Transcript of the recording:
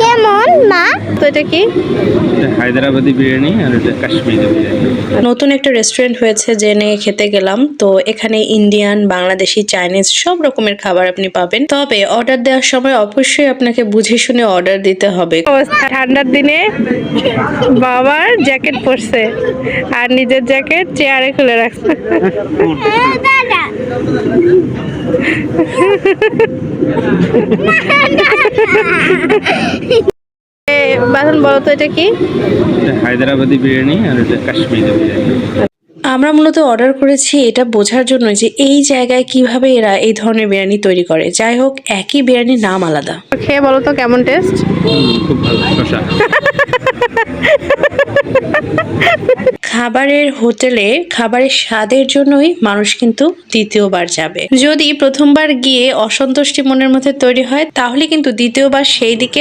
কেমন মা? তো এটা কি? হায়দ্রাবাদি বিরিয়ানি আর এটা কাশ্মীরি বিরিয়ানি। নতুন একটা রেস্টুরেন্ট হয়েছে, জেনে খেতে গেলাম। তো এখানে ইন্ডিয়ান, বাংলাদেশি, চাইনিজ সব রকমের খাবার আপনি পাবেন। তবে অর্ডার দেওয়ার সময় অবশ্যই আপনাকে বুঝে শুনে অর্ডার দিতে হবে। ঠান্ডার দিনে বাবার জ্যাকেট পরছে আর নিজের জ্যাকেট চেয়ারে খুলে রাখছে। দাদা বাসন বলো তো এটা কি? এটা হায়দ্রাবাদি বিরিয়ানি আর এটা কাশ্মীরি বিরিয়ানি। আমরা মূলত অর্ডার করেছি এটা বোঝার জন্য যে এই জায়গায় কিভাবে এরা এই ধরনের বিরিয়ানি তৈরি করে। যাই হোক, একই বিরিয়ানির নাম আলাদা। খেয়ে বলো তো কেমন টেস্ট? খুব ভালো, শসা। খাবারের হোটেলে খাবারের স্বাদের জন্যই মানুষ কিন্তু দ্বিতীয়বার যাবে। যদি প্রথমবার গিয়ে অসন্তুষ্টি মনের মধ্যে তৈরি হয়, তাহলে কিন্তু দ্বিতীয়বার সেই দিকে